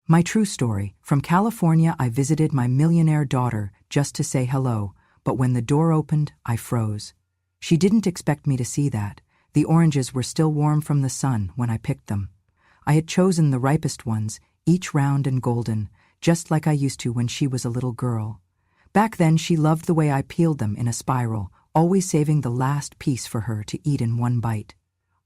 My true story. From California, I visited my millionaire daughter just to say hello, but when the door opened, I froze. She didn't expect me to see that. The oranges were still warm from the sun when I picked them. I had chosen the ripest ones, each round and golden, just like I used to when she was a little girl. Back then, she loved the way I peeled them in a spiral, always saving the last piece for her to eat in one bite.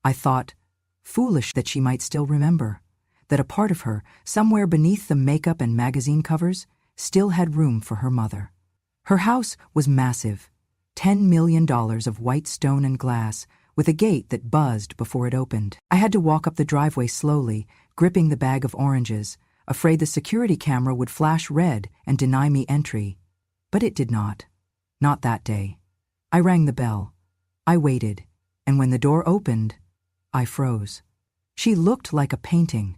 I thought, foolish that she might still remember, that a part of her, somewhere beneath the makeup and magazine covers, still had room for her mother. Her house was massive, $10 million of white stone and glass, with a gate that buzzed before it opened. I had to walk up the driveway slowly, gripping the bag of oranges, afraid the security camera would flash red and deny me entry. But it did not. Not that day. I rang the bell. I waited, and when the door opened, I froze. She looked like a painting.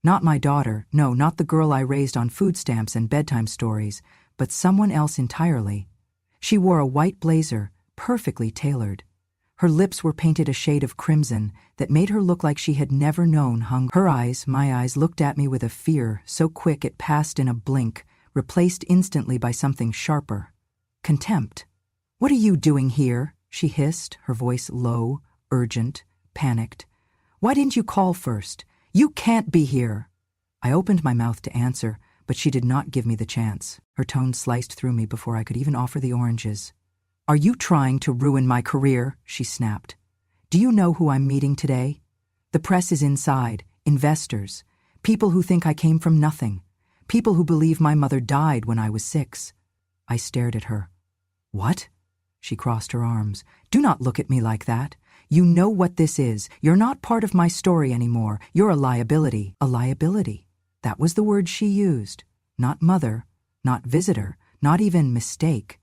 Not my daughter, no, not the girl I raised on food stamps and bedtime stories, but someone else entirely. She wore a white blazer, perfectly tailored. Her lips were painted a shade of crimson that made her look like she had never known hunger. Her eyes, my eyes, looked at me with a fear so quick it passed in a blink, replaced instantly by something sharper. Contempt. "What are you doing here?" she hissed, her voice low, urgent, panicked. "Why didn't you call first? You can't be here." I opened my mouth to answer, but she did not give me the chance. Her tone sliced through me before I could even offer the oranges. "Are you trying to ruin my career?" she snapped. "Do you know who I'm meeting today? The press is inside, investors, people who think I came from nothing, people who believe my mother died when I was 6. I stared at her. "What?" She crossed her arms. "Do not look at me like that. You know what this is. You're not part of my story anymore. You're a liability." A liability. That was the word she used. Not mother, not visitor, not even mistake.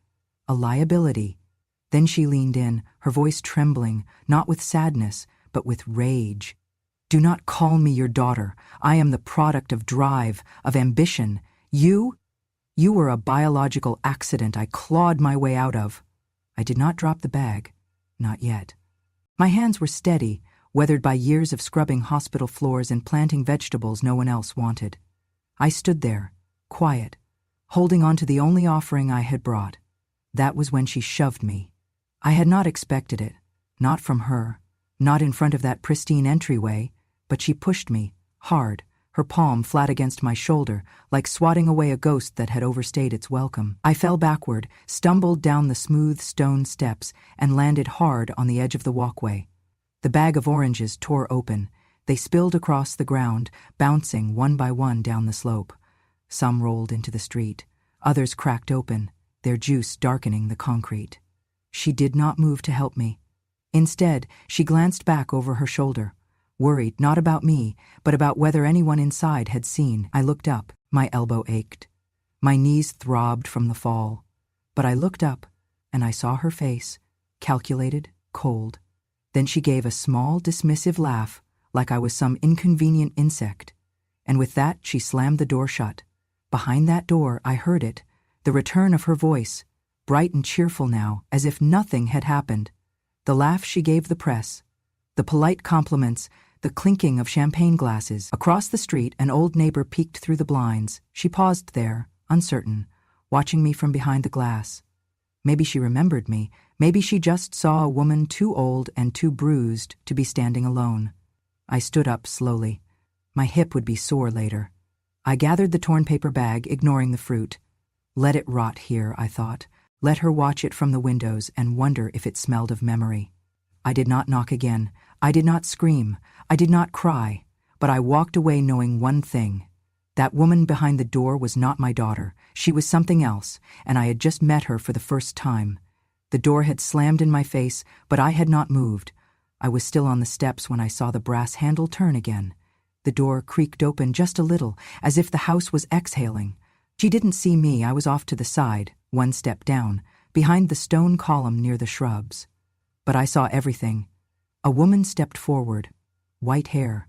A liability. Then she leaned in, her voice trembling, not with sadness, but with rage. "Do not call me your daughter. I am the product of drive, of ambition. You were a biological accident I clawed my way out of." I did not drop the bag. Not yet. My hands were steady, weathered by years of scrubbing hospital floors and planting vegetables no one else wanted. I stood there, quiet, holding on to the only offering I had brought. That was when she shoved me. I had not expected it, not from her, not in front of that pristine entryway, but she pushed me, hard, her palm flat against my shoulder, like swatting away a ghost that had overstayed its welcome. I fell backward, stumbled down the smooth stone steps, and landed hard on the edge of the walkway. The bag of oranges tore open. They spilled across the ground, bouncing one by one down the slope. Some rolled into the street. Others cracked open, their juice darkening the concrete. She did not move to help me. Instead, she glanced back over her shoulder, worried not about me, but about whether anyone inside had seen. I looked up. My elbow ached. My knees throbbed from the fall. But I looked up, and I saw her face, calculated, cold. Then she gave a small, dismissive laugh, like I was some inconvenient insect. And with that, she slammed the door shut. Behind that door, I heard it, the return of her voice, bright and cheerful now, as if nothing had happened. The laugh she gave the press, the polite compliments, the clinking of champagne glasses. Across the street, an old neighbor peeked through the blinds. She paused there, uncertain, watching me from behind the glass. Maybe she remembered me. Maybe she just saw a woman too old and too bruised to be standing alone. I stood up slowly. My hip would be sore later. I gathered the torn paper bag, ignoring the fruit. Let it rot here, I thought. Let her watch it from the windows and wonder if it smelled of memory. I did not knock again. I did not scream. I did not cry. But I walked away knowing one thing. That woman behind the door was not my daughter. She was something else, and I had just met her for the first time. The door had slammed in my face, but I had not moved. I was still on the steps when I saw the brass handle turn again. The door creaked open just a little, as if the house was exhaling. She didn't see me. I was off to the side, one step down, behind the stone column near the shrubs. But I saw everything. A woman stepped forward, white hair,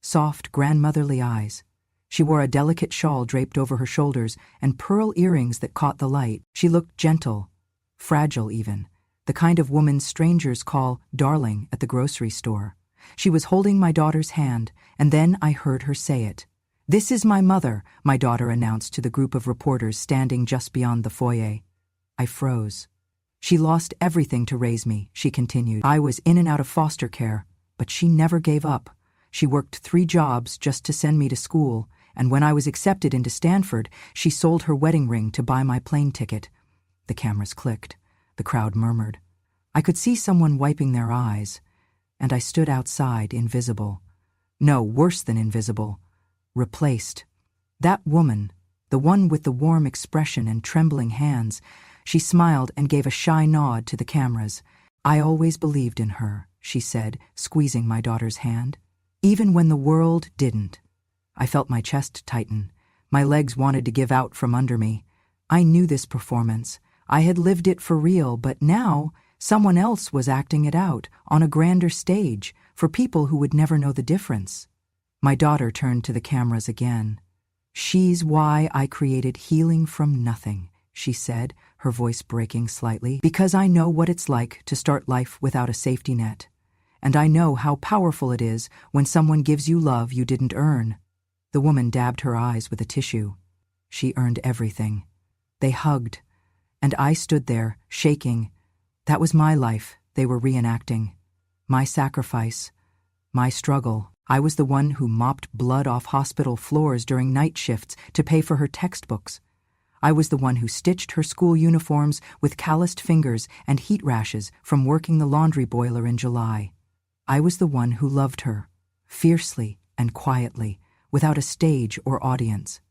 soft, grandmotherly eyes. She wore a delicate shawl draped over her shoulders and pearl earrings that caught the light. She looked gentle, fragile even, the kind of woman strangers call darling at the grocery store. She was holding my daughter's hand, and then I heard her say it. "This is my mother," my daughter announced to the group of reporters standing just beyond the foyer. I froze. "She lost everything to raise me," she continued. "I was in and out of foster care, but she never gave up. She worked 3 jobs just to send me to school, and when I was accepted into Stanford, she sold her wedding ring to buy my plane ticket." The cameras clicked. The crowd murmured. I could see someone wiping their eyes, and I stood outside, invisible. No, worse than invisible. Replaced. That woman, the one with the warm expression and trembling hands, she smiled and gave a shy nod to the cameras. "I always believed in her," she said, squeezing my daughter's hand. "Even when the world didn't." I felt my chest tighten. My legs wanted to give out from under me. I knew this performance. I had lived it for real, but now someone else was acting it out on a grander stage for people who would never know the difference. My daughter turned to the cameras again. "She's why I created Healing from Nothing," she said, her voice breaking slightly, "because I know what it's like to start life without a safety net. And I know how powerful it is when someone gives you love you didn't earn." The woman dabbed her eyes with a tissue. She earned everything. They hugged, and I stood there, shaking. That was my life they were reenacting. My sacrifice. My struggle. I was the one who mopped blood off hospital floors during night shifts to pay for her textbooks. I was the one who stitched her school uniforms with calloused fingers and heat rashes from working the laundry boiler in July. I was the one who loved her, fiercely and quietly, without a stage or audience.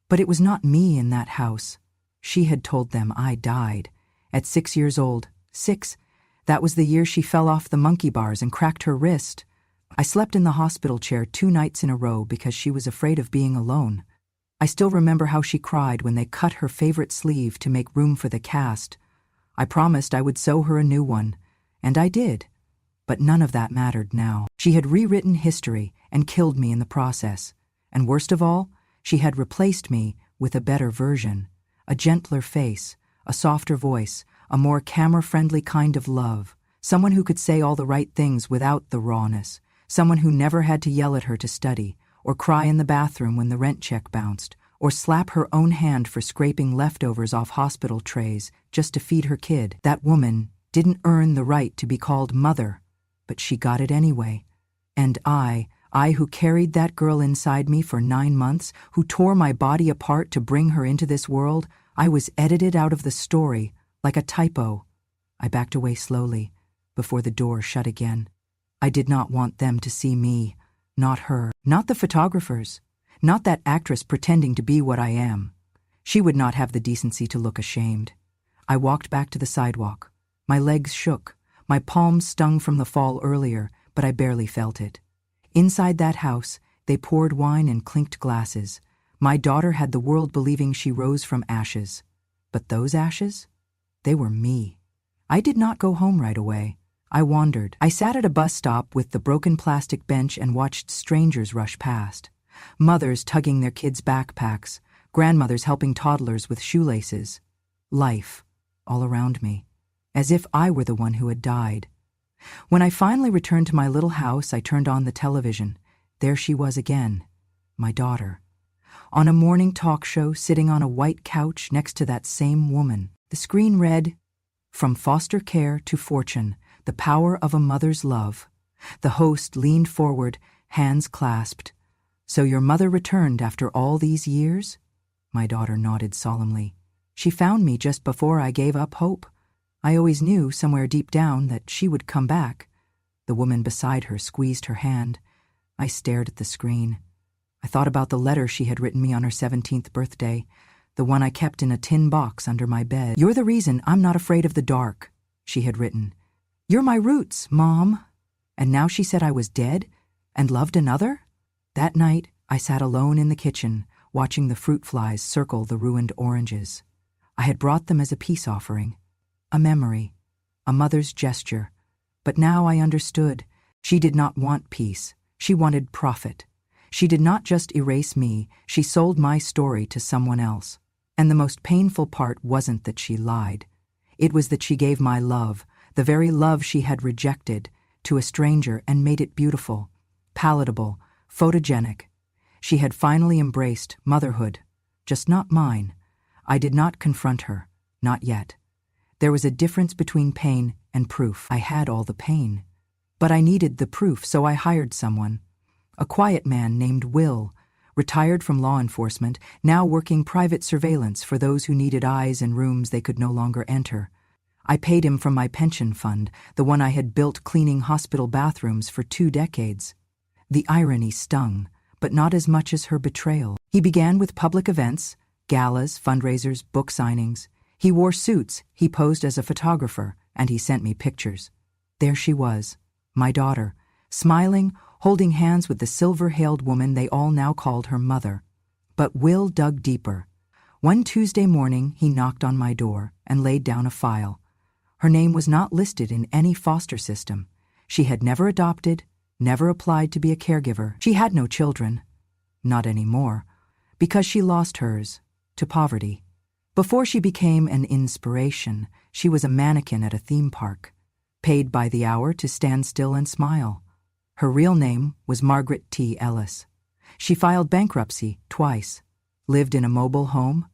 But it was not me in that house. She had told them I died. At 6 years old. 6. That was the year she fell off the monkey bars and cracked her wrist. I slept in the hospital chair 2 nights in a row because she was afraid of being alone. I still remember how she cried when they cut her favorite sleeve to make room for the cast. I promised I would sew her a new one, and I did. But none of that mattered now. She had rewritten history and killed me in the process. And worst of all, she had replaced me with a better version, a gentler face, a softer voice, a more camera-friendly kind of love, someone who could say all the right things without the rawness, someone who never had to yell at her to study, or cry in the bathroom when the rent check bounced, or slap her own hand for scraping leftovers off hospital trays just to feed her kid. That woman didn't earn the right to be called mother, but she got it anyway. And I who carried that girl inside me for 9 months, who tore my body apart to bring her into this world, I was edited out of the story like a typo. I backed away slowly before the door shut again. I did not want them to see me, not her, not the photographers, not that actress pretending to be what I am. She would not have the decency to look ashamed. I walked back to the sidewalk. My legs shook. My palms stung from the fall earlier, but I barely felt it. Inside that house, they poured wine and clinked glasses. My daughter had the world believing she rose from ashes. But those ashes? They were me. I did not go home right away. I wandered. I sat at a bus stop with the broken plastic bench and watched strangers rush past. Mothers tugging their kids' backpacks, grandmothers helping toddlers with shoelaces. Life, all around me, as if I were the one who had died. When I finally returned to my little house, I turned on the television. There she was again, my daughter. On a morning talk show, sitting on a white couch next to that same woman. The screen read, "From foster care to fortune, the power of a mother's love." The host leaned forward, hands clasped. "So your mother returned after all these years?" My daughter nodded solemnly. "She found me just before I gave up hope. I always knew, somewhere deep down, that she would come back." The woman beside her squeezed her hand. I stared at the screen. I thought about the letter she had written me on her 17th birthday, the one I kept in a tin box under my bed. "You're the reason I'm not afraid of the dark," she had written. "You're my roots, Mom." And now she said I was dead and loved another? That night, I sat alone in the kitchen, watching the fruit flies circle the ruined oranges. I had brought them as a peace offering, a memory, a mother's gesture. But now I understood. She did not want peace. She wanted profit. She did not just erase me, she sold my story to someone else. And the most painful part wasn't that she lied. It was that she gave my love, the very love she had rejected, to a stranger and made it beautiful, palatable, photogenic. She had finally embraced motherhood, just not mine. I did not confront her, not yet. There was a difference between pain and proof. I had all the pain. But I needed the proof, so I hired someone. A quiet man named Will, retired from law enforcement, now working private surveillance for those who needed eyes in rooms they could no longer enter. I paid him from my pension fund, the one I had built cleaning hospital bathrooms for 2 decades. The irony stung, but not as much as her betrayal. He began with public events, galas, fundraisers, book signings. He wore suits, he posed as a photographer, and he sent me pictures. There she was, my daughter, smiling, holding hands with the silver-hailed woman they all now called her mother. But Will dug deeper. One Tuesday morning, he knocked on my door and laid down a file. Her name was not listed in any foster system. She had never adopted, never applied to be a caregiver. She had no children. Not anymore, because she lost hers to poverty. Before she became an inspiration, she was a mannequin at a theme park, paid by the hour to stand still and smile. Her real name was Margaret T. Ellis. She filed bankruptcy twice, lived in a mobile home,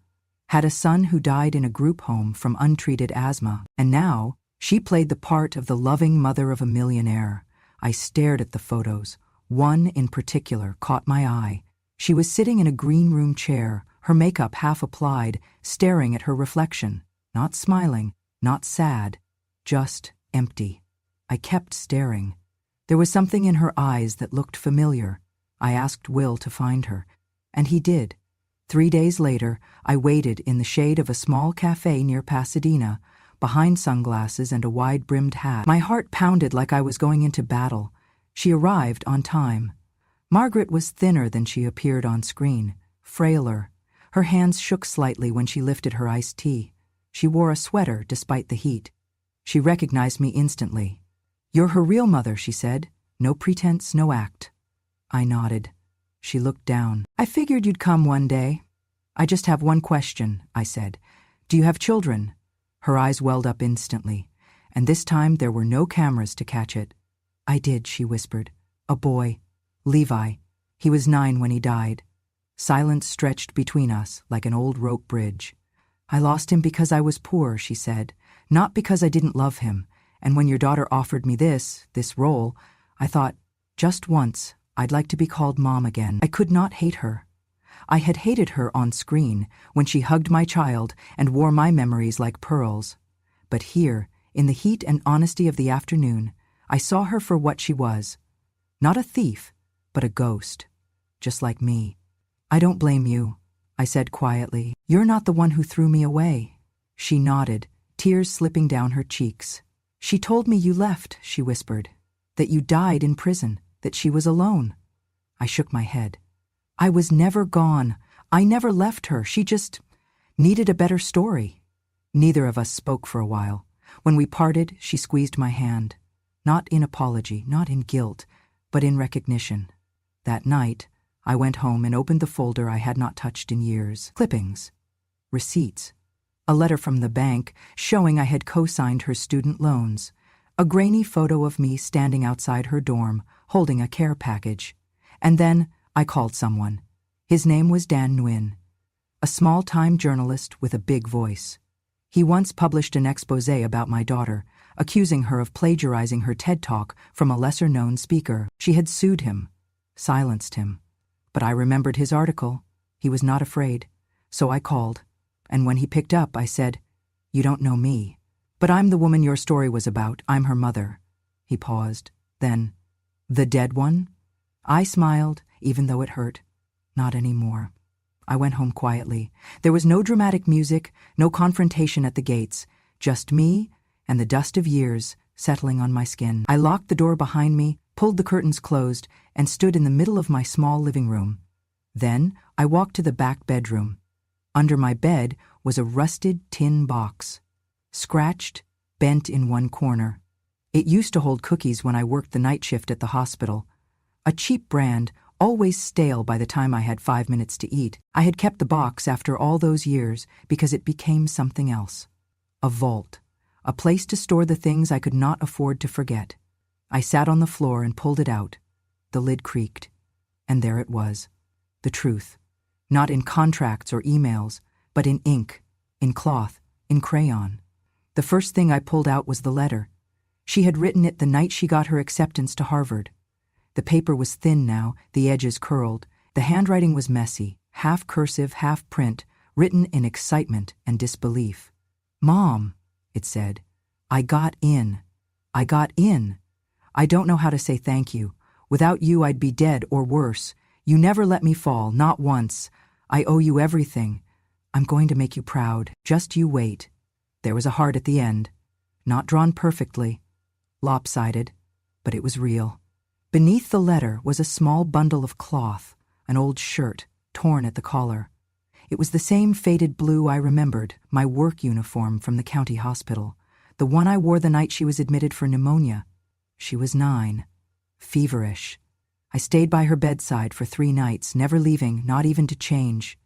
had a son who died in a group home from untreated asthma, and now she played the part of the loving mother of a millionaire. I stared at the photos. One in particular caught my eye. She was sitting in a green room chair, her makeup half applied, staring at her reflection, not smiling, not sad, just empty. I kept staring. There was something in her eyes that looked familiar. I asked Will to find her, and he did. 3 days later, I waited in the shade of a small cafe near Pasadena, behind sunglasses and a wide-brimmed hat. My heart pounded like I was going into battle. She arrived on time. Margaret was thinner than she appeared on screen, frailer. Her hands shook slightly when she lifted her iced tea. She wore a sweater despite the heat. She recognized me instantly. "You're her real mother," she said. "No pretense, no act." I nodded. She looked down. "I figured you'd come one day." "I just have one question," I said. "Do you have children?" Her eyes welled up instantly, and this time there were no cameras to catch it. "I did," she whispered. "A boy. Levi. He was 9 when he died." Silence stretched between us like an old rope bridge. "I lost him because I was poor," she said, "not because I didn't love him. And when your daughter offered me this role, I thought, just once, I'd like to be called Mom again." I could not hate her. I had hated her on screen when she hugged my child and wore my memories like pearls. But here, in the heat and honesty of the afternoon, I saw her for what she was. Not a thief, but a ghost, just like me. "I don't blame you," I said quietly. "You're not the one who threw me away." She nodded, tears slipping down her cheeks. "She told me you left," she whispered, "that you died in prison, that she was alone." I shook my head. "I was never gone. I never left her. She just needed a better story." Neither of us spoke for a while. When we parted, she squeezed my hand. Not in apology, not in guilt, but in recognition. That night, I went home and opened the folder I had not touched in years. Clippings. Receipts. A letter from the bank showing I had co-signed her student loans. A grainy photo of me standing outside her dorm, holding a care package. And then I called someone. His name was Dan Nguyen, a small-time journalist with a big voice. He once published an expose about my daughter, accusing her of plagiarizing her TED Talk from a lesser-known speaker. She had sued him, silenced him. But I remembered his article. He was not afraid. So I called, and when he picked up, I said, "You don't know me, but I'm the woman your story was about. I'm her mother." He paused. Then, "The dead one?" I smiled, even though it hurt. Not anymore. I went home quietly. There was no dramatic music, no confrontation at the gates, just me and the dust of years settling on my skin. I locked the door behind me, pulled the curtains closed, and stood in the middle of my small living room. Then I walked to the back bedroom. Under my bed was a rusted tin box, scratched, bent in one corner. It used to hold cookies when I worked the night shift at the hospital. A cheap brand, always stale by the time I had 5 minutes to eat. I had kept the box after all those years because it became something else. A vault, a place to store the things I could not afford to forget. I sat on the floor and pulled it out. The lid creaked, and there it was. the truth. Not in contracts or emails, but in ink, in cloth, in crayon. The first thing I pulled out was the letter. She had written it the night she got her acceptance to Harvard. The paper was thin now, the edges curled. The handwriting was messy, half cursive, half print, written in excitement and disbelief. "Mom," it said, "I got in. I got in. I don't know how to say thank you. Without you, I'd be dead or worse. You never let me fall, not once. I owe you everything. I'm going to make you proud. Just you wait." There was a heart at the end. Not drawn perfectly. Lopsided, but it was real. Beneath the letter was a small bundle of cloth, an old shirt, torn at the collar. It was the same faded blue I remembered, my work uniform from the county hospital, the one I wore the night she was admitted for pneumonia. She was 9, feverish. I stayed by her bedside for 3 nights, never leaving, not even to change.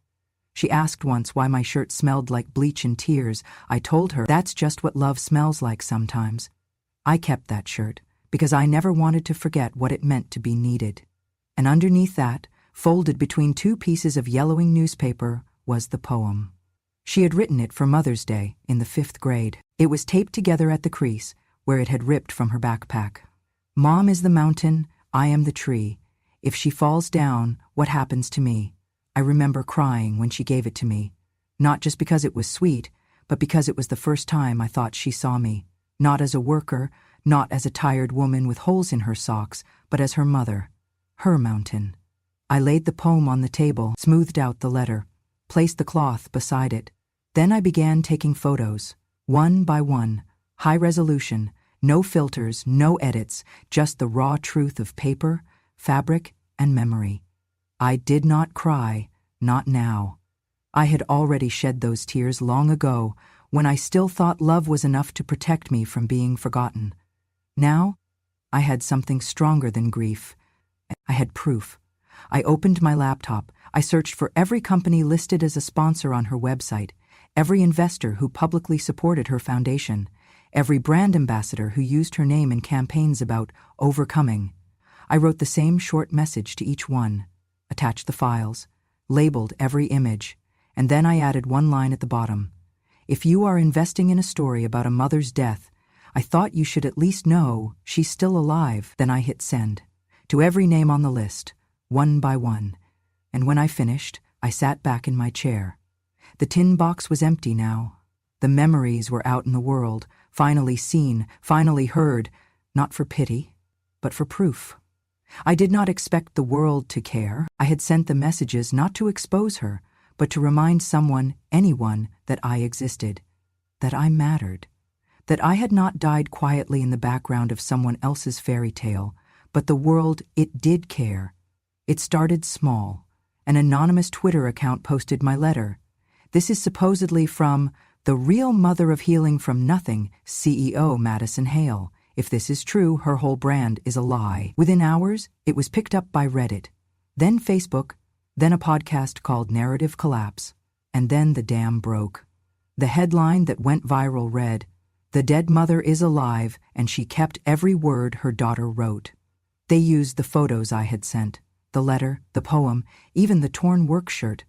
She asked once why my shirt smelled like bleach and tears. I told her that's just what love smells like sometimes. I kept that shirt because I never wanted to forget what it meant to be needed. And underneath that, folded between 2 pieces of yellowing newspaper, was the poem. She had written it for Mother's Day in the 5th grade. It was taped together at the crease, where it had ripped from her backpack. "Mom is the mountain, I am the tree. If she falls down, what happens to me?" I remember crying when she gave it to me, not just because it was sweet, but because it was the first time I thought she saw me, not as a worker, not as a tired woman with holes in her socks, but as her mother, her mountain. I laid the poem on the table, smoothed out the letter, placed the cloth beside it. Then I began taking photos, one by one, high resolution, no filters, no edits, just the raw truth of paper, fabric, and memory. I did not cry, not now. I had already shed those tears long ago, when I still thought love was enough to protect me from being forgotten. Now, I had something stronger than grief. I had proof. I opened my laptop. I searched for every company listed as a sponsor on her website, every investor who publicly supported her foundation, every brand ambassador who used her name in campaigns about overcoming. I wrote the same short message to each one, attached the files, labeled every image, and then I added one line at the bottom. "If you are investing in a story about a mother's death, I thought you should at least know she's still alive." Then I hit send, to every name on the list, one by one, and when I finished, I sat back in my chair. The tin box was empty now. The memories were out in the world, finally seen, finally heard, not for pity, but for proof. I did not expect the world to care. I had sent the messages not to expose her, but to remind someone, anyone, that I existed, that I mattered, that I had not died quietly in the background of someone else's fairy tale, but the world, it did care. It started small. An anonymous Twitter account posted my letter. "This is supposedly from the real mother of healing from nothing, CEO Madison Hale. If this is true, her whole brand is a lie." Within hours, it was picked up by Reddit, then Facebook, then a podcast called Narrative Collapse, and then the dam broke. The headline that went viral read, "The dead mother is alive, and she kept every word her daughter wrote." They used the photos I had sent, the letter, the poem, even the torn work shirt.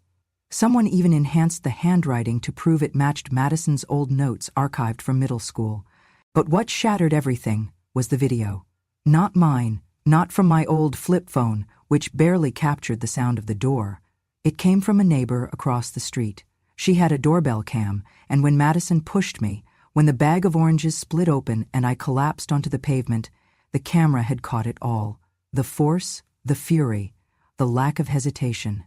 Someone even enhanced the handwriting to prove it matched Madison's old notes archived from middle school. But what shattered everything was the video. Not mine, not from my old flip phone, which barely captured the sound of the door. It came from a neighbor across the street. She had a doorbell cam, and when Madison pushed me, when the bag of oranges split open and I collapsed onto the pavement, the camera had caught it all. The force, the fury, the lack of hesitation.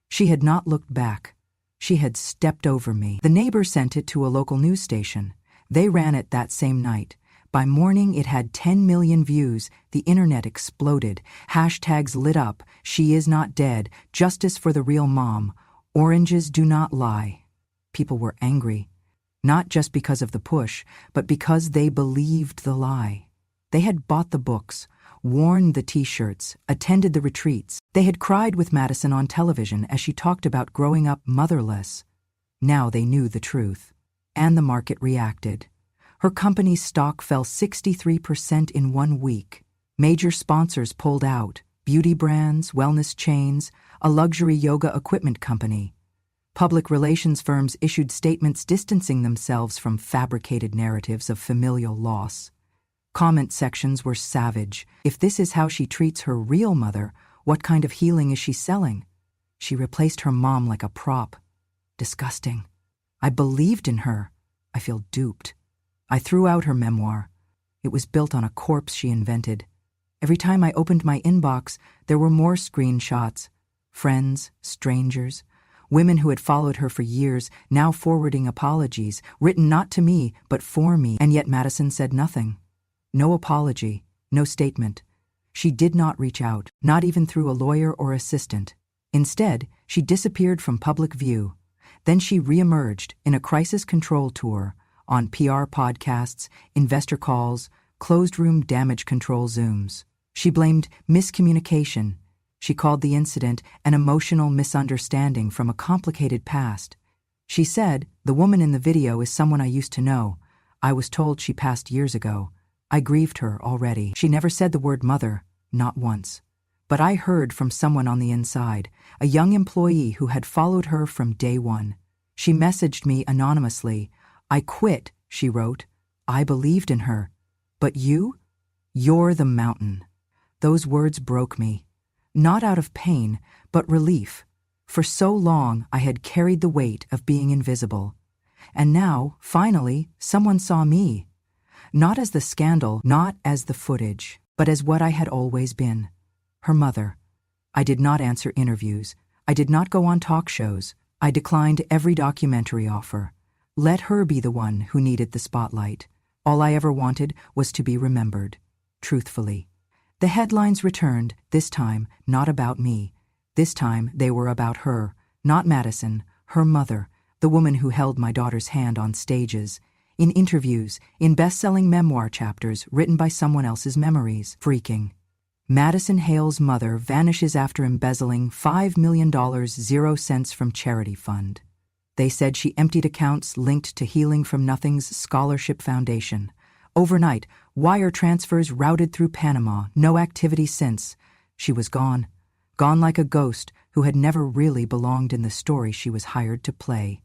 She had not looked back. She had stepped over me. The neighbor sent it to a local news station. They ran it that same night. By morning, it had 10 million views. The internet exploded. Hashtags lit up. "She is not dead. Justice for the real mom. Oranges do not lie." People were angry. Not just because of the push, but because they believed the lie. They had bought the books, worn the t-shirts, attended the retreats. They had cried with Madison on television as she talked about growing up motherless. Now they knew the truth. And the market reacted. Her company's stock fell 63% in 1 week. Major sponsors pulled out, beauty brands, wellness chains, a luxury yoga equipment company. Public relations firms issued statements distancing themselves from fabricated narratives of familial loss. Comment sections were savage. If this is how she treats her real mother, what kind of healing is she selling? She replaced her mom like a prop. Disgusting. I believed in her. I feel duped. I threw out her memoir. It was built on a corpse she invented. Every time I opened my inbox, there were more screenshots. Friends, strangers, women who had followed her for years, now forwarding apologies, written not to me, but for me, and yet Madison said nothing. No apology, no statement. She did not reach out, not even through a lawyer or assistant. Instead, she disappeared from public view. Then she reemerged in a crisis control tour, on PR podcasts, investor calls, closed-room damage control Zooms. She blamed miscommunication. She called the incident an emotional misunderstanding from a complicated past. She said, "The woman in the video is someone I used to know. I was told she passed years ago. I grieved her already." She never said the word mother, not once. But I heard from someone on the inside, a young employee who had followed her from day one. She messaged me anonymously. "I quit," she wrote. "I believed in her. But you? You're the mountain." Those words broke me. Not out of pain, but relief. For so long, I had carried the weight of being invisible. And now, finally, someone saw me. Not as the scandal, not as the footage, but as what I had always been. Her mother. I did not answer interviews. I did not go on talk shows. I declined every documentary offer. Let her be the one who needed the spotlight. All I ever wanted was to be remembered. Truthfully. The headlines returned, this time not about me. This time they were about her, not Madison, her mother, the woman who held my daughter's hand on stages, in interviews, in best-selling memoir chapters written by someone else's memories. Freaking. Madison Hale's mother vanishes after embezzling $5 million 0 cents from charity fund. They said she emptied accounts linked to Healing from Nothing's scholarship foundation. Overnight, wire transfers routed through Panama, no activity since. She was gone. Gone like a ghost who had never really belonged in the story she was hired to play.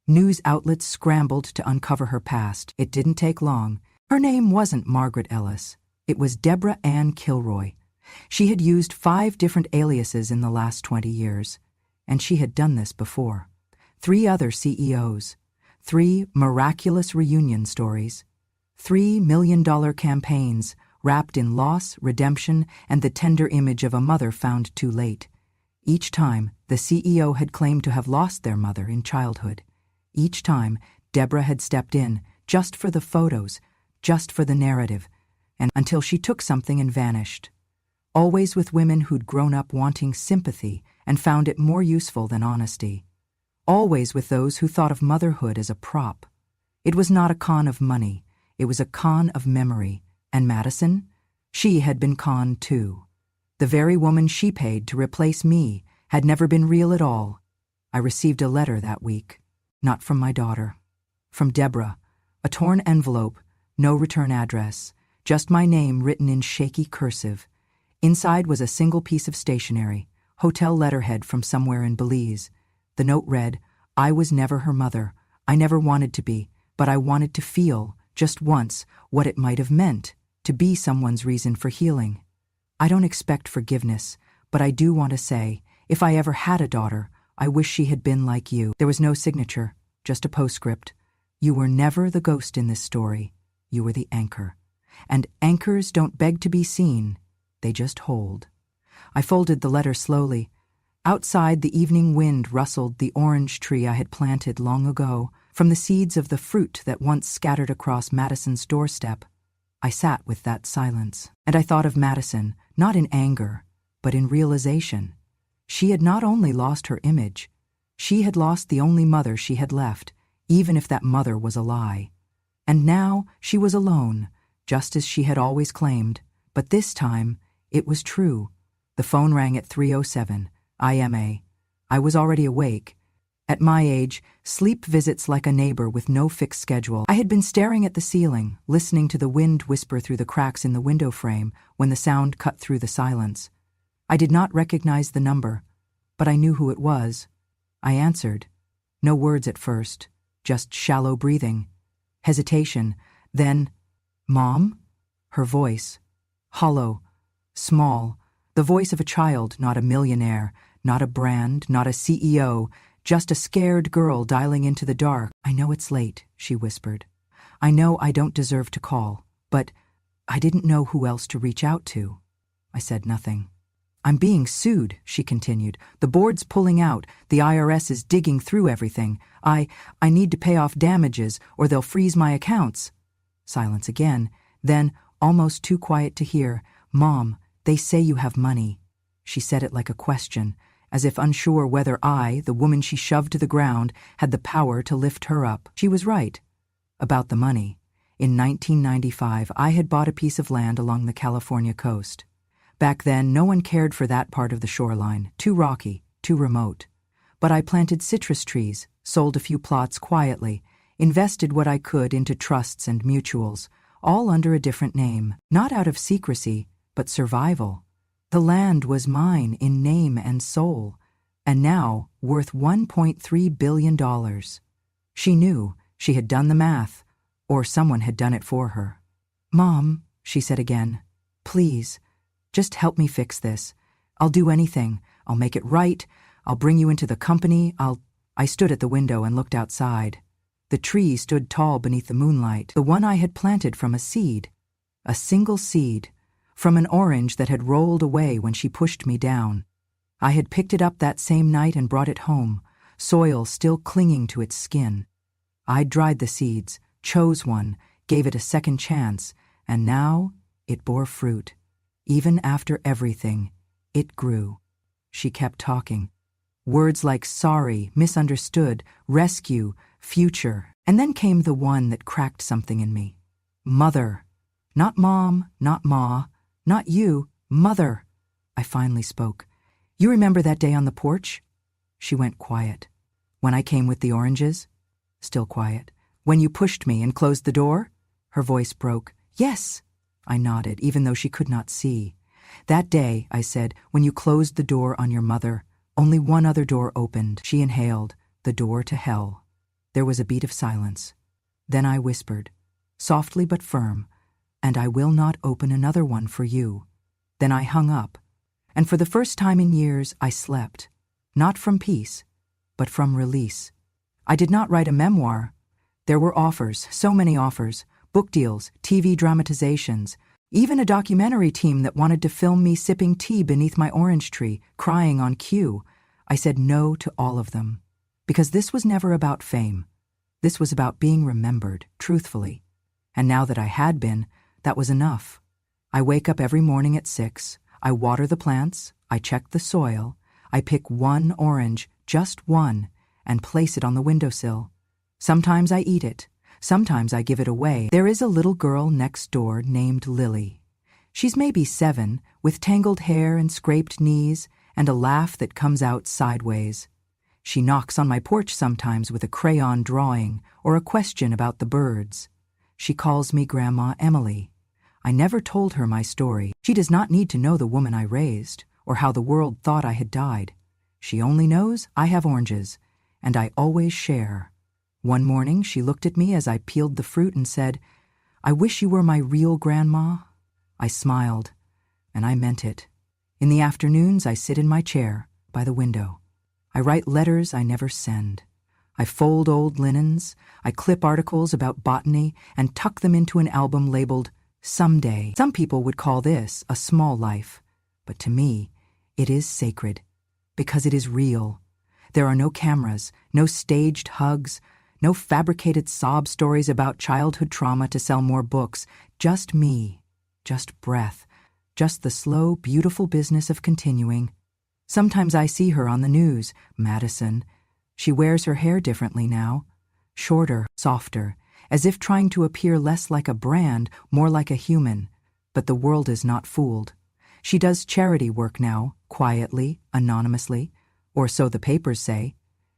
News outlets scrambled to uncover her past. It didn't take long. Her name wasn't Margaret Ellis. It was Deborah Ann Kilroy. She had used 5 different aliases in the last 20 years. And she had done this before. 3 other CEOs. 3 miraculous reunion stories. 3 million-dollar campaigns wrapped in loss, redemption, and the tender image of a mother found too late. Each time, the CEO had claimed to have lost their mother in childhood. Each time, Deborah had stepped in, just for the photos, just for the narrative, and until she took something and vanished. Always with women who'd grown up wanting sympathy and found it more useful than honesty. Always with those who thought of motherhood as a prop. It was not a con of money. It was a con of memory. And Madison? She had been conned too. The very woman she paid to replace me had never been real at all. I received a letter that week. Not from my daughter. From Deborah. A torn envelope, no return address, just my name written in shaky cursive. Inside was a single piece of stationery, hotel letterhead from somewhere in Belize. The note read, "I was never her mother. I never wanted to be, but I wanted to feel, just once, what it might have meant to be someone's reason for healing. I don't expect forgiveness, but I do want to say, if I ever had a daughter, I wish she had been like you." There was no signature, just a postscript. You were never the ghost in this story. You were the anchor. And anchors don't beg to be seen. They just hold. I folded the letter slowly. Outside, the evening wind rustled the orange tree I had planted long ago, from the seeds of the fruit that once scattered across Madison's doorstep. I sat with that silence, and I thought of Madison, not in anger, but in realization. She had not only lost her image, she had lost the only mother she had left, even if that mother was a lie. And now she was alone, just as she had always claimed. But this time, it was true. The phone rang at 3:07. IMA. I was already awake. At my age, sleep visits like a neighbor with no fixed schedule. I had been staring at the ceiling, listening to the wind whisper through the cracks in the window frame when the sound cut through the silence. I did not recognize the number, but I knew who it was. I answered. No words at first, just shallow breathing. Hesitation, then, "Mom?" Her voice. Hollow, small, the voice of a child, not a millionaire, not a brand, not a CEO, just a scared girl dialing into the dark. "I know it's late," she whispered. "I know I don't deserve to call, but I didn't know who else to reach out to." I said nothing. "I'm being sued," she continued. "The board's pulling out. The IRS is digging through everything. I need to pay off damages or they'll freeze my accounts." Silence again. Then, almost too quiet to hear, "Mom, they say you have money." She said it like a question, as if unsure whether I, the woman she shoved to the ground, had the power to lift her up. She was right. About the money. In 1995, I had bought a piece of land along the California coast. Back then, no one cared for that part of the shoreline, too rocky, too remote. But I planted citrus trees, sold a few plots quietly, invested what I could into trusts and mutuals, all under a different name, not out of secrecy, but survival. The land was mine in name and soul, and now worth $1.3 billion. She knew, she had done the math, or someone had done it for her. "Mom," she said again, "please, just help me fix this. I'll do anything. I'll make it right. I'll bring you into the company. I stood at the window and looked outside. The tree stood tall beneath the moonlight, the one I had planted from a seed. A single seed, from an orange that had rolled away when she pushed me down. I had picked it up that same night and brought it home, soil still clinging to its skin. I'd dried the seeds, chose one, gave it a second chance, and now it bore fruit. Even after everything, it grew." She kept talking. Words like sorry, misunderstood, rescue, future. And then came the one that cracked something in me. Mother. Not mom, not ma, not you, mother. I finally spoke. "You remember that day on the porch?" She went quiet. "When I came with the oranges?" Still quiet. "When you pushed me and closed the door?" Her voice broke. "Yes." I nodded, even though she could not see. "That day," I said, "when you closed the door on your mother, only one other door opened." She inhaled, "The door to hell." There was a beat of silence. Then I whispered, softly but firm, "And I will not open another one for you." Then I hung up, and for the first time in years I slept, not from peace, but from release. I did not write a memoir. There were offers, so many offers, book deals, TV dramatizations, even a documentary team that wanted to film me sipping tea beneath my orange tree, crying on cue. I said no to all of them, because this was never about fame. This was about being remembered, truthfully. And now that I had been, that was enough. I wake up every morning at 6, I water the plants, I check the soil, I pick one orange, just one, and place it on the windowsill. Sometimes I eat it. Sometimes I give it away. There is a little girl next door named Lily. She's maybe 7, with tangled hair and scraped knees, and a laugh that comes out sideways. She knocks on my porch sometimes with a crayon drawing or a question about the birds. She calls me Grandma Emily. I never told her my story. She does not need to know the woman I raised, or how the world thought I had died. She only knows I have oranges, and I always share. One morning, she looked at me as I peeled the fruit and said, "I wish you were my real grandma." I smiled, and I meant it. In the afternoons, I sit in my chair by the window. I write letters I never send. I fold old linens. I clip articles about botany and tuck them into an album labeled Someday. Some people would call this a small life, but to me, it is sacred, because it is real. There are no cameras, no staged hugs, no fabricated sob stories about childhood trauma to sell more books. Just me, just breath, just the slow, beautiful business of continuing. Sometimes I see her on the news, Madison. She wears her hair differently now, shorter, softer, as if trying to appear less like a brand, more like a human. But the world is not fooled. She does charity work now, quietly, anonymously, or so the papers say.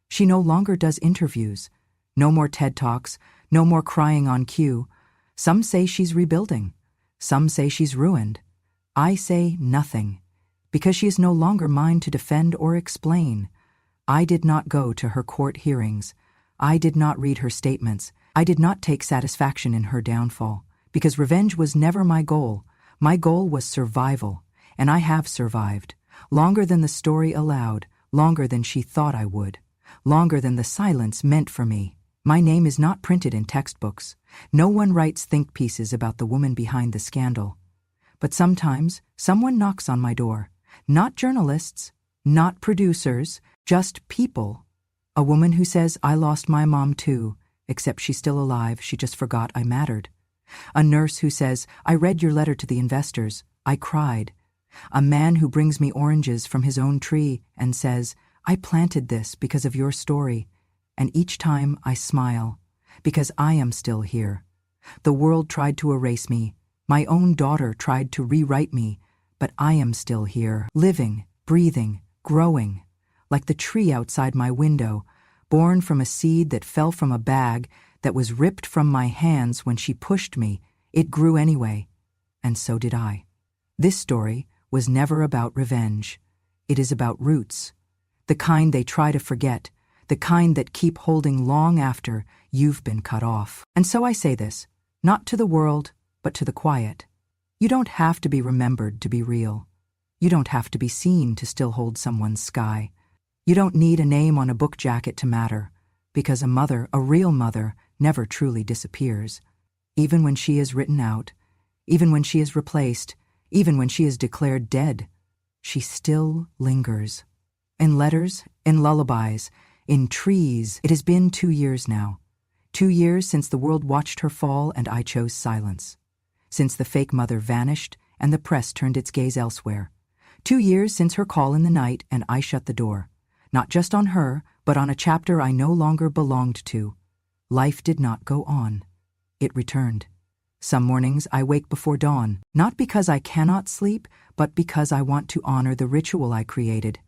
She no longer does interviews. No more TED Talks, no more crying on cue. Some say she's rebuilding. Some say she's ruined. I say nothing, because she is no longer mine to defend or explain. I did not go to her court hearings. I did not read her statements. I did not take satisfaction in her downfall, because revenge was never my goal. My goal was survival, and I have survived, longer than the story allowed, longer than she thought I would, longer than the silence meant for me. My name is not printed in textbooks. No one writes think pieces about the woman behind the scandal. But sometimes someone knocks on my door. Not journalists, not producers, just people. A woman who says, I lost my mom too, except she's still alive, she just forgot I mattered. A nurse who says, I read your letter to the investors, I cried. A man who brings me oranges from his own tree and says, I planted this because of your story. And each time I smile, because I am still here. The world tried to erase me. My own daughter tried to rewrite me, but I am still here, living, breathing, growing, like the tree outside my window, born from a seed that fell from a bag that was ripped from my hands when she pushed me. It grew anyway, and so did I. This story was never about revenge. It is about roots, the kind they try to forget, the kind that keep holding long after you've been cut off. And so I say this, not to the world, but to the quiet. You don't have to be remembered to be real. You don't have to be seen to still hold someone's sky. You don't need a name on a book jacket to matter, because a mother, a real mother, never truly disappears. Even when she is written out, even when she is replaced, even when she is declared dead, she still lingers. In letters, in lullabies, in trees. It has been 2 years now. 2 years since the world watched her fall and I chose silence. Since the fake mother vanished and the press turned its gaze elsewhere. 2 years since her call in the night and I shut the door. Not just on her, but on a chapter I no longer belonged to. Life did not go on. It returned. Some mornings I wake before dawn, not because I cannot sleep, but because I want to honor the ritual I created.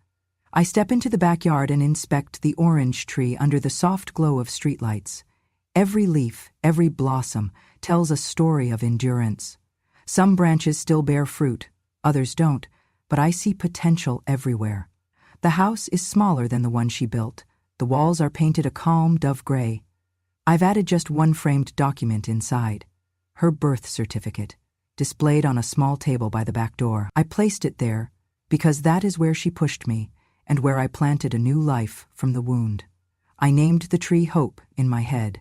I step into the backyard and inspect the orange tree under the soft glow of streetlights. Every leaf, every blossom tells a story of endurance. Some branches still bear fruit, others don't, but I see potential everywhere. The house is smaller than the one she built. The walls are painted a calm dove gray. I've added just one framed document inside, her birth certificate, displayed on a small table by the back door. I placed it there because that is where she pushed me and where I planted a new life from the wound. I named the tree Hope in my head.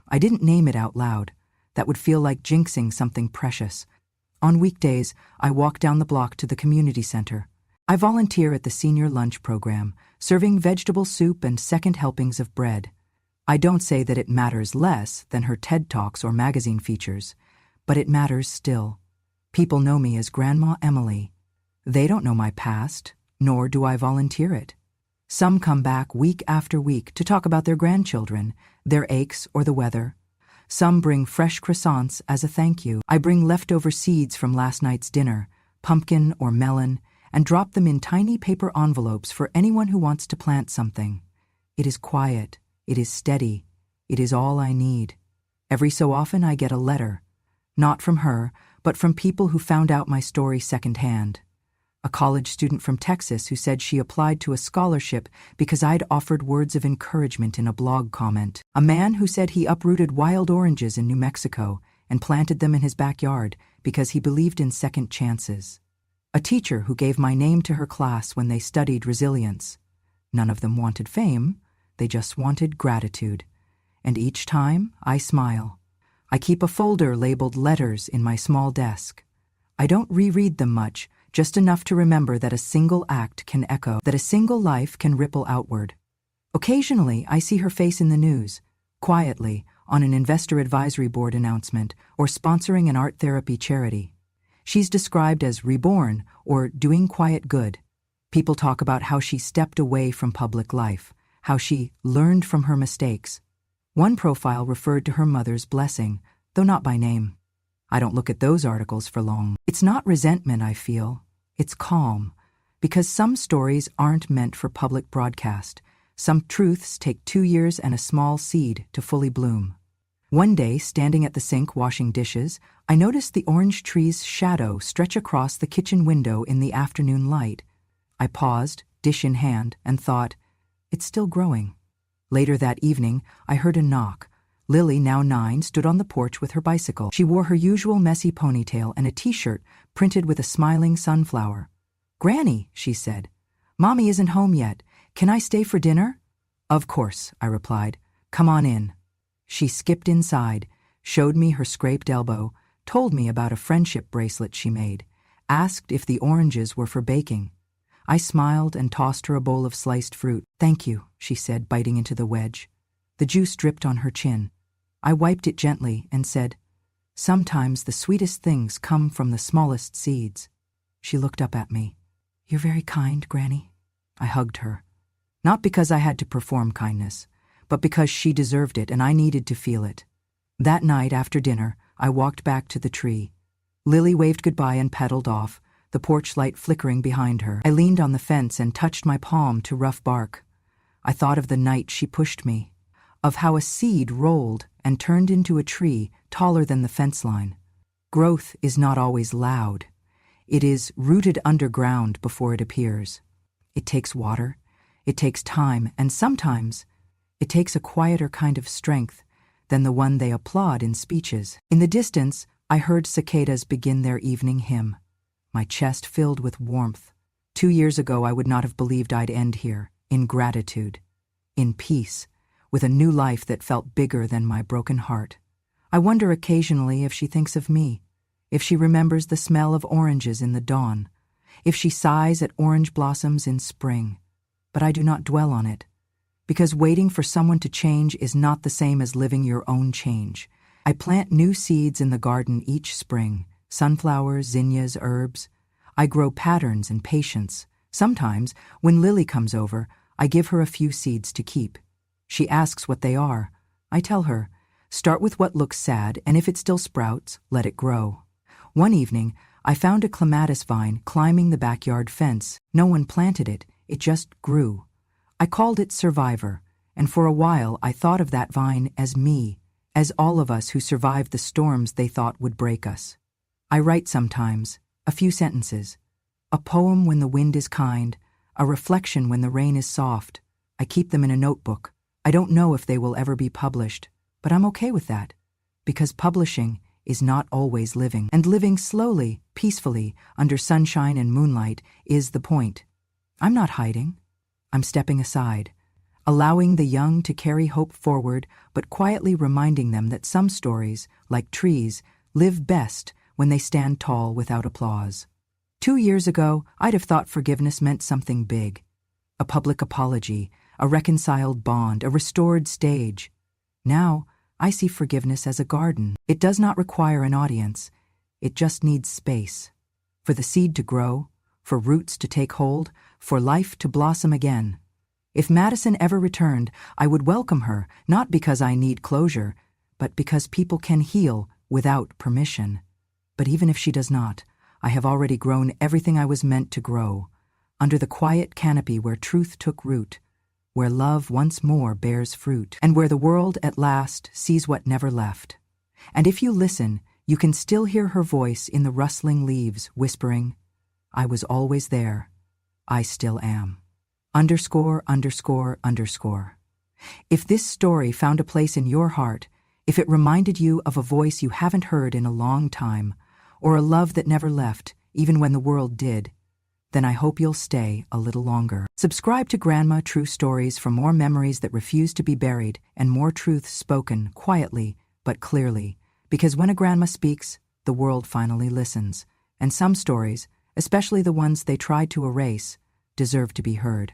I didn't name it out loud. That would feel like jinxing something precious. On weekdays, I walk down the block to the community center. I volunteer at the senior lunch program, serving vegetable soup and second helpings of bread. I don't say that it matters less than her TED Talks or magazine features, but it matters still. People know me as Grandma Emily. They don't know my past, nor do I volunteer it. Some come back week after week to talk about their grandchildren, their aches, or the weather. Some bring fresh croissants as a thank you. I bring leftover seeds from last night's dinner, pumpkin or melon, and drop them in tiny paper envelopes for anyone who wants to plant something. It is quiet. It is steady. It is all I need. Every so often I get a letter, not from her, but from people who found out my story secondhand. A college student from Texas who said she applied to a scholarship because I'd offered words of encouragement in a blog comment. A man who said he uprooted wild oranges in New Mexico and planted them in his backyard because he believed in second chances. A teacher who gave my name to her class when they studied resilience. None of them wanted fame, they just wanted gratitude. And each time, I smile. I keep a folder labeled letters in my small desk. I don't reread them much, just enough to remember that a single act can echo, that a single life can ripple outward. Occasionally, I see her face in the news, quietly, on an investor advisory board announcement or sponsoring an art therapy charity. She's described as reborn or doing quiet good. People talk about how she stepped away from public life, how she learned from her mistakes. One profile referred to her mother's blessing, though not by name. I don't look at those articles for long. It's not resentment I feel, it's calm, because some stories aren't meant for public broadcast. Some truths take 2 years and a small seed to fully bloom. One day, standing at the sink washing dishes, I noticed the orange tree's shadow stretch across the kitchen window in the afternoon light. I paused, dish in hand, and thought, it's still growing. Later that evening, I heard a knock. Lily, now 9, stood on the porch with her bicycle. She wore her usual messy ponytail and a t-shirt printed with a smiling sunflower. "Granny," she said, "Mommy isn't home yet. Can I stay for dinner?" "Of course," I replied. "Come on in." She skipped inside, showed me her scraped elbow, told me about a friendship bracelet she made, asked if the oranges were for baking. I smiled and tossed her a bowl of sliced fruit. "Thank you," she said, biting into the wedge. The juice dripped on her chin. I wiped it gently and said, "Sometimes the sweetest things come from the smallest seeds." She looked up at me. "You're very kind, Granny." I hugged her. Not because I had to perform kindness, but because she deserved it and I needed to feel it. That night after dinner, I walked back to the tree. Lily waved goodbye and pedaled off, the porch light flickering behind her. I leaned on the fence and touched my palm to rough bark. I thought of the night she pushed me, of how a seed rolled and turned into a tree taller than the fence line. Growth is not always loud. It is rooted underground before it appears. It takes water, it takes time, and sometimes it takes a quieter kind of strength than the one they applaud in speeches. In the distance, I heard cicadas begin their evening hymn. My chest filled with warmth. 2 years ago, I would not have believed I'd end here, in gratitude, in peace, with a new life that felt bigger than my broken heart. I wonder occasionally if she thinks of me, if she remembers the smell of oranges in the dawn, if she sighs at orange blossoms in spring. But I do not dwell on it, because waiting for someone to change is not the same as living your own change. I plant new seeds in the garden each spring, sunflowers, zinnias, herbs. I grow patterns and patience. Sometimes, when Lily comes over, I give her a few seeds to keep. She asks what they are. I tell her, start with what looks sad, and if it still sprouts, let it grow. One evening, I found a clematis vine climbing the backyard fence. No one planted it, it just grew. I called it Survivor, and for a while I thought of that vine as me, as all of us who survived the storms they thought would break us. I write sometimes, a few sentences. A poem when the wind is kind, a reflection when the rain is soft. I keep them in a notebook. I don't know if they will ever be published, but I'm okay with that, because publishing is not always living, and living slowly, peacefully, under sunshine and moonlight is the point. I'm not hiding. I'm stepping aside, allowing the young to carry hope forward, but quietly reminding them that some stories, like trees, live best when they stand tall without applause. 2 years ago, I'd have thought forgiveness meant something big. A public apology, a reconciled bond, a restored stage. Now, I see forgiveness as a garden. It does not require an audience. It just needs space. For the seed to grow, for roots to take hold, for life to blossom again. If Madison ever returned, I would welcome her, not because I need closure, but because people can heal without permission. But even if she does not, I have already grown everything I was meant to grow, under the quiet canopy where truth took root, where love once more bears fruit, and where the world at last sees what never left. And if you listen, you can still hear her voice in the rustling leaves, whispering, "I was always there. I still am." _____. If this story found a place in your heart, if it reminded you of a voice you haven't heard in a long time, or a love that never left, even when the world did, then I hope you'll stay a little longer. Subscribe to Grandma True Stories for more memories that refuse to be buried and more truths spoken quietly but clearly, because when a grandma speaks, the world finally listens, and some stories, especially the ones they tried to erase, deserve to be heard.